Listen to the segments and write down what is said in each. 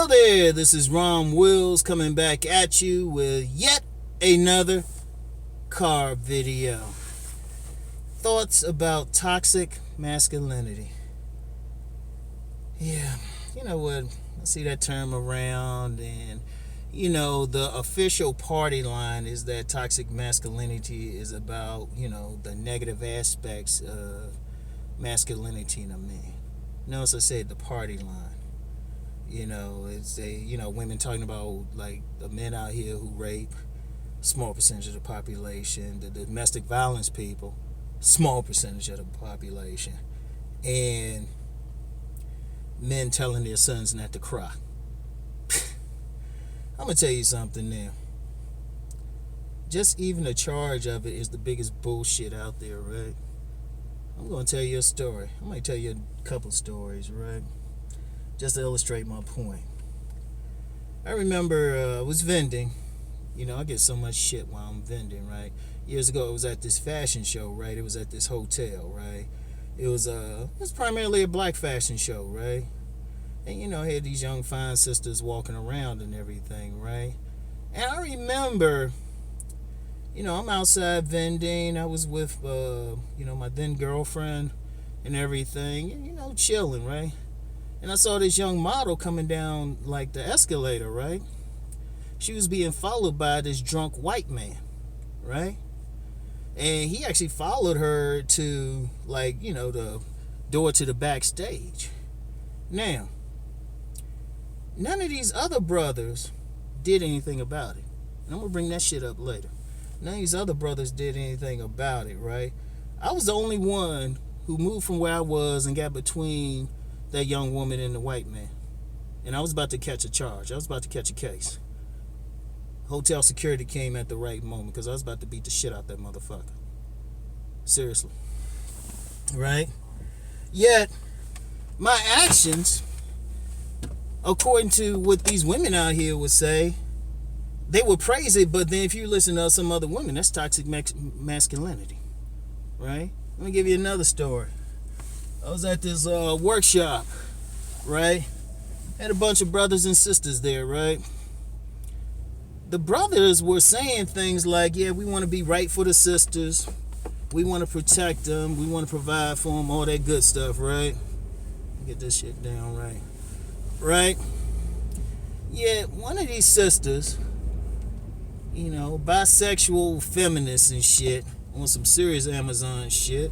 Hello there, this is Rom Wills coming back at you with yet another car video. Thoughts about toxic masculinity. Yeah, you know what? I see that term around, and the official party line is that toxic masculinity is about, the negative aspects of masculinity in a man. Notice I said the party line. It's women talking about like the men out here who rape, small percentage of the population, the domestic violence people, small percentage of the population, and men telling their sons not to cry. I'm gonna tell you something now. Just even the charge of it is the biggest bullshit out there, right? I'm gonna tell you a story. I'm gonna tell you a couple stories, right? Just to illustrate my point. I remember I was vending. I get so much shit while I'm vending, right? Years ago, it was at this fashion show, right? It was at this hotel, right? It was primarily a black fashion show, right? And I had these young fine sisters walking around and everything, right? And I remember, I'm outside vending. I was with, my then girlfriend and everything, and, chilling, right? And I saw this young model coming down like the escalator, right? She was being followed by this drunk white man, right? And he actually followed her to the door to the backstage. Now, none of these other brothers did anything about it. And I'm going to bring that shit up later. None of these other brothers did anything about it, right? I was the only one who moved from where I was and got between that young woman and the white man. And I was about to catch a charge. I was about to catch a case. Hotel security came at the right moment because I was about to beat the shit out that motherfucker. Seriously. Right? Yet, my actions, according to what these women out here would say, they would praise it, but then if you listen to some other women, that's toxic masculinity. Right? Let me give you another story. I was at this workshop, right? Had a bunch of brothers and sisters there, right? The brothers were saying things like, yeah, we want to be right for the sisters. We want to protect them. We want to provide for them, all that good stuff, right? Get this shit down right. Right? Yeah, one of these sisters, bisexual feminists and shit, on some serious Amazon shit,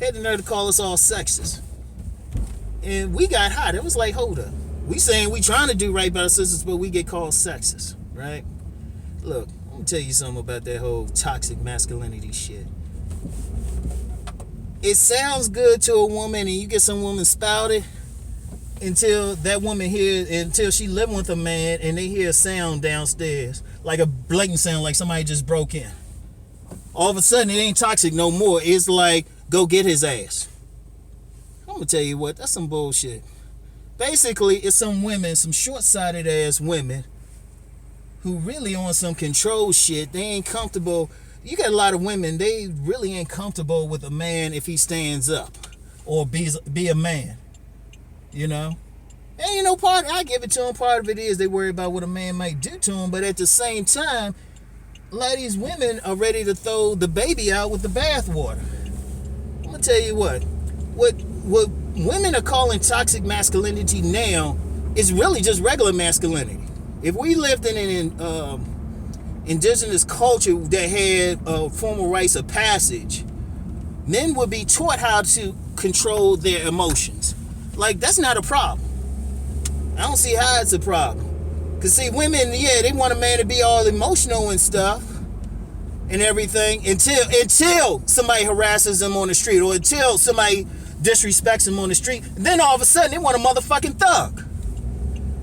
had the nerve to call us all sexist. And we got hot. It was like, hold up. We saying we trying to do right by the sisters, but we get called sexist, right? Look, I'm gonna tell you something about that whole toxic masculinity shit. It sounds good to a woman, and you get some woman spouted until that woman until she living with a man and they hear a sound downstairs, like a blatant sound, like somebody just broke in. All of a sudden, it ain't toxic no more. It's like, go get his ass. I'm gonna tell you what, that's some bullshit. Basically, it's some women, some short-sighted ass women who really on some control shit. They ain't comfortable. You got a lot of women, they really ain't comfortable with a man if he stands up or be a man. And part, I give it to them, part of it is they worry about what a man might do to them, but at the same time, a lot of these women are ready to throw the baby out with the bathwater. I'm gonna tell you what women are calling toxic masculinity now is really just regular masculinity. If we lived in an indigenous culture that had formal rites of passage, men would be taught how to control their emotions. Like, that's not a problem. I don't see how it's a problem. Because, see, women, yeah, they want a man to be all emotional and stuff and everything until somebody harasses them on the street or until somebody disrespects them on the street. And then all of a sudden, they want a motherfucking thug.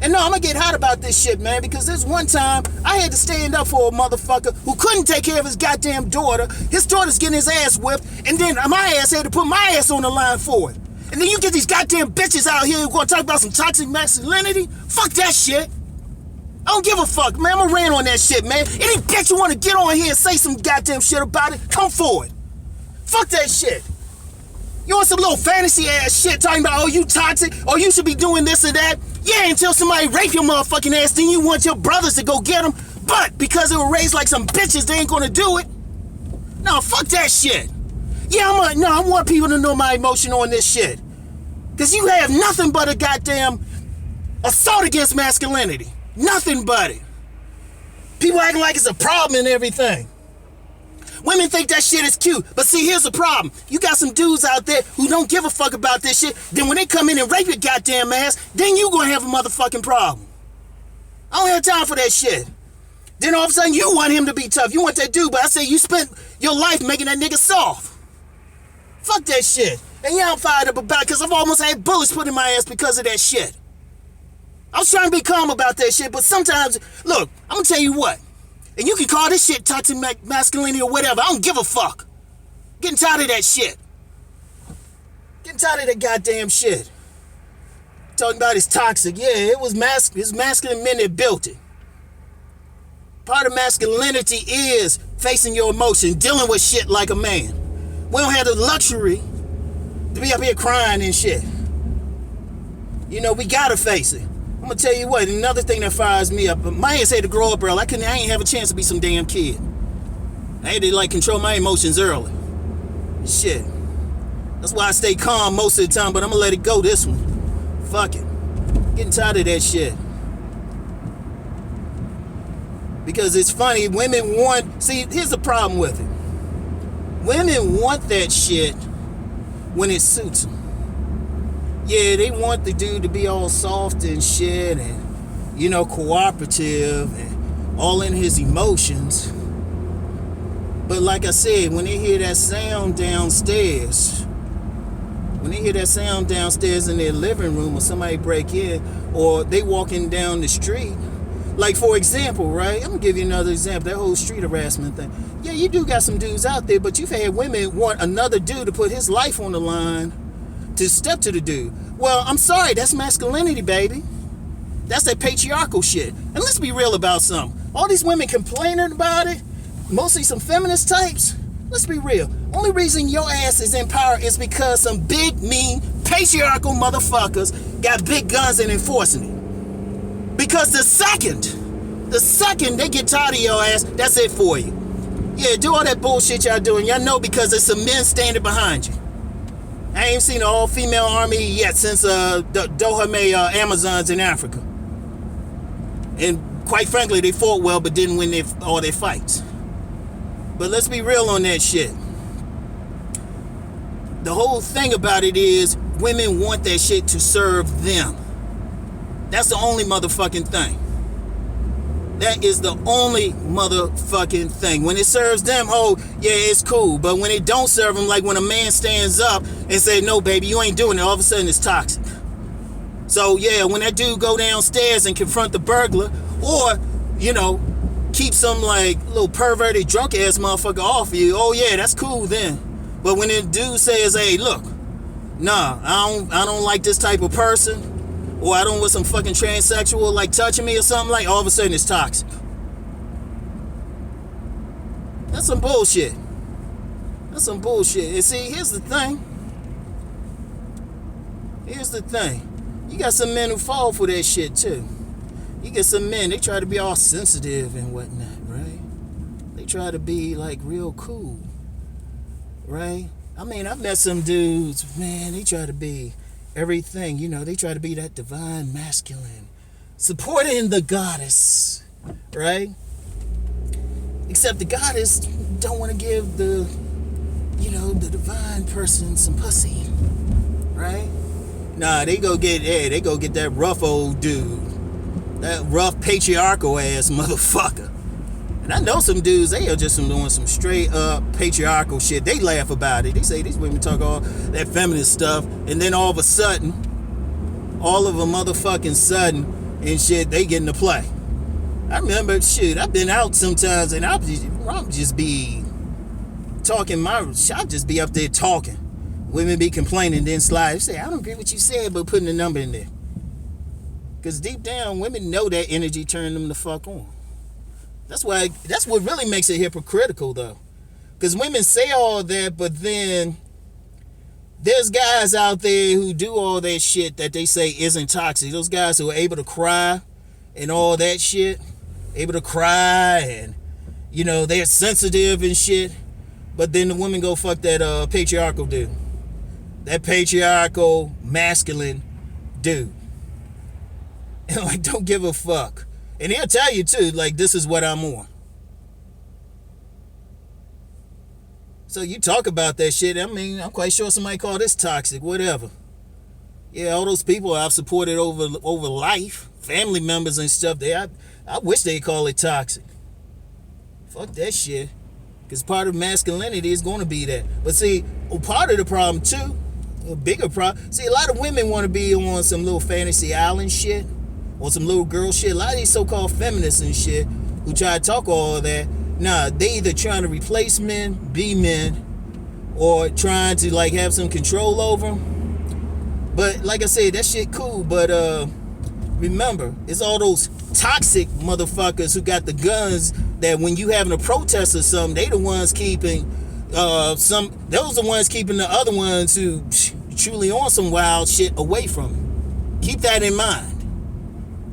And no, I'm going to get hot about this shit, man, because this one time, I had to stand up for a motherfucker who couldn't take care of his goddamn daughter. His daughter's getting his ass whipped, and then my ass had to put my ass on the line for it. And then you get these goddamn bitches out here who going to talk about some toxic masculinity? Fuck that shit. I don't give a fuck, man. I'm going to rant on that shit, man. Any bitch you want to get on here and say some goddamn shit about it, come forward. Fuck that shit. You want some little fantasy ass shit talking about, oh, you toxic, or you should be doing this or that? Yeah, until somebody rape your motherfucking ass, then you want your brothers to go get them. But because they were raised like some bitches, they ain't gonna do it. No, fuck that shit. Yeah, I want people to know my emotion on this shit. Because you have nothing but a goddamn assault against masculinity. Nothing but it. People acting like it's a problem and everything. Women think that shit is cute. But see, here's the problem. You got some dudes out there who don't give a fuck about this shit. Then when they come in and rape your goddamn ass, then you gonna have a motherfucking problem. I don't have time for that shit. Then all of a sudden you want him to be tough. You want that dude, but I say you spent your life making that nigga soft. Fuck that shit. And yeah, I'm fired up about it because I've almost had bullets put in my ass because of that shit. I was trying to be calm about that shit, but sometimes, look, I'm gonna tell you what. And you can call this shit toxic masculinity or whatever. I don't give a fuck. Getting tired of that shit. Getting tired of that goddamn shit. Talking about it's toxic. Yeah, it's masculine men that built it. Part of masculinity is facing your emotions, dealing with shit like a man. We don't have the luxury to be up here crying and shit. You know, we gotta face it. I'm gonna tell you what, another thing that fires me up, my ass had to grow up early. I ain't have a chance to be some damn kid. I had to like control my emotions early. Shit. That's why I stay calm most of the time, but I'm gonna let it go this one. Fuck it. Getting tired of that shit. Because it's funny, women want, see, here's the problem with it. Women want that shit when it suits them. Yeah, they want the dude to be all soft and shit and, you know, cooperative and all in his emotions. But like I said, when they hear that sound downstairs, in their living room or somebody break in or they walking down the street, like for example, right? I'm gonna give you another example, that whole street harassment thing. Yeah, you do got some dudes out there, but you've had women want another dude to put his life on the line to step to the dude. Well, I'm sorry, that's masculinity, baby. That's that patriarchal shit. And let's be real about something. All these women complaining about it, mostly some feminist types. Let's be real. Only reason your ass is in power is because some big, mean, patriarchal motherfuckers got big guns and enforcing it. Because the second they get tired of your ass, that's it for you. Yeah, do all that bullshit y'all doing. Y'all know because there's some men standing behind you. I ain't seen an all-female army yet since Doha made Amazons in Africa. And quite frankly, they fought well but didn't win all their fights. But let's be real on that shit. The whole thing about it is women want that shit to serve them. That's the only motherfucking thing. That is the only motherfucking thing. When it serves them, oh, yeah, it's cool. But when it don't serve them, like when a man stands up and say, no, baby, you ain't doing it, all of a sudden it's toxic. So, yeah, when that dude go downstairs and confront the burglar, or, you know, keep some, like, little perverted, drunk-ass motherfucker off you, oh, yeah, that's cool then. But when the dude says, hey, look, nah, I don't like this type of person, or I don't want some fucking transsexual like touching me or something, like all of a sudden it's toxic. That's some bullshit. That's some bullshit. And see, here's the thing. You got some men who fall for that shit too. You get some men, they try to be all sensitive and whatnot, right? They try to be like real cool, right? I mean, I've met some dudes, man, they try to be everything, you know, they try to be that divine masculine, supporting the goddess, right? Except the goddess don't want to give the, you know, the divine person some pussy, right? Nah, they go get that rough old dude, that rough patriarchal ass motherfucker. And I know some dudes, they are just doing some straight up patriarchal shit. They laugh about it. They say these women talk all that feminist stuff, and then all of a sudden, and shit, they get into play. I remember, shit, I've been out sometimes, and I'll just be talking I'll just be up there talking. Women be complaining, then slide. They say, I don't agree with what you said, but putting a number in there. Because deep down, women know that energy turned them the fuck on. That's what really makes it hypocritical, though. Because women say all that, but then There's guys out there who do all that shit that they say isn't toxic. Those guys who are able to cry and all that shit, able to cry and, they're sensitive and shit. But then the women go fuck that patriarchal dude. That patriarchal, masculine dude. And like, don't give a fuck. And he'll tell you too, like, this is what I'm on. So you talk about that shit. I mean, I'm quite sure somebody call this toxic, whatever. Yeah, all those people I've supported over life, family members and stuff, I wish they'd call it toxic. Fuck that shit. Because part of masculinity is going to be that. But see, part of the problem too, a bigger problem, see, a lot of women want to be on some little fantasy island shit, or some little girl shit. A lot of these so-called feminists and shit who try to talk all that, nah, they either trying to replace men, be men, or trying to like have some control over them. But like I said, that shit cool. But remember, it's all those toxic motherfuckers who got the guns that when you having a protest or something, they the ones keeping those the ones keeping the other ones who truly on some wild shit away from it. Keep that in mind.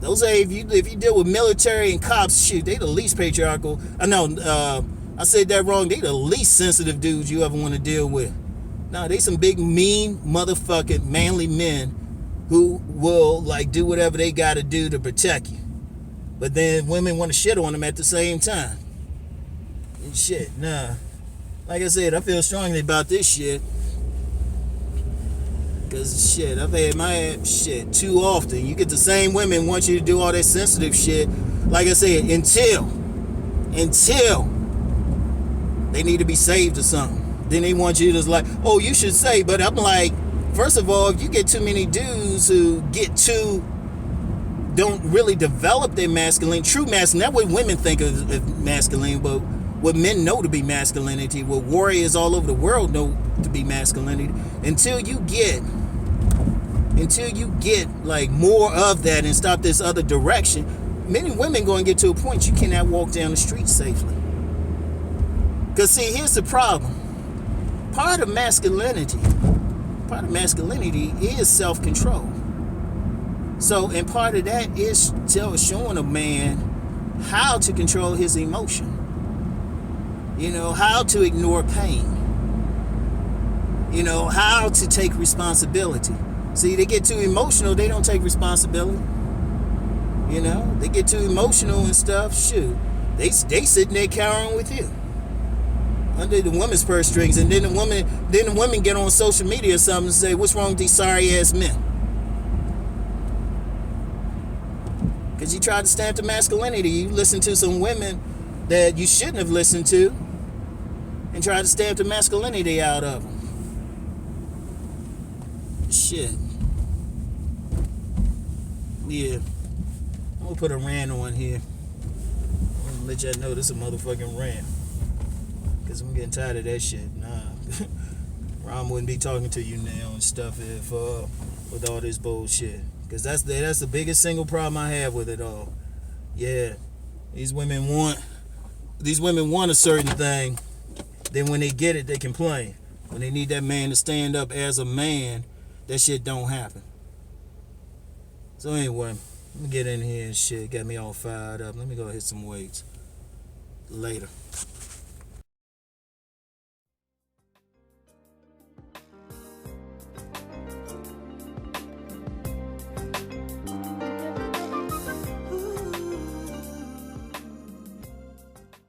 Those are, if you deal with military and cops, shit, they the least patriarchal. I know, I said that wrong. They the least sensitive dudes you ever want to deal with. No, they some big, mean, motherfucking, manly men who will, like, do whatever they got to do to protect you. But then women want to shit on them at the same time. And shit, nah. Like I said, I feel strongly about this shit. Because shit, I've had my shit too often. You get the same women want you to do all that sensitive shit. Like I said, until they need to be saved or something. Then they want you to like, oh, you should say. But I'm like, first of all, if you get too many dudes who don't really develop their masculine, true masculine, that's what women think of masculine, but what men know to be masculinity, what warriors all over the world know to be masculinity, until you get like more of that and stop this other direction, many women going to get to a point you cannot walk down the street safely. Because see, here's the problem. Part of masculinity is self-control. So, and part of that is showing a man how to control his emotion. How to ignore pain. How to take responsibility. See, they get too emotional, they don't take responsibility. They get too emotional and stuff, shoot. They sitting there cowering with you. Under the woman's purse strings, and then the women get on social media or something and say, what's wrong with these sorry ass men? Because you tried to stamp the masculinity. You listen to some women that you shouldn't have listened to and tried to stamp the masculinity out of them. Shit. Yeah. I'm going to put a rant on here. I'm going to let y'all know this is a motherfucking rant. Because I'm getting tired of that shit. Nah. Rom wouldn't be talking to you now and stuff if with all this bullshit. Because that's the biggest single problem I have with it all. Yeah. These women want a certain thing. Then when they get it, they complain. When they need that man to stand up as a man, that shit don't happen. So anyway, let me get in here and shit. Got me all fired up. Let me go hit some weights. Later.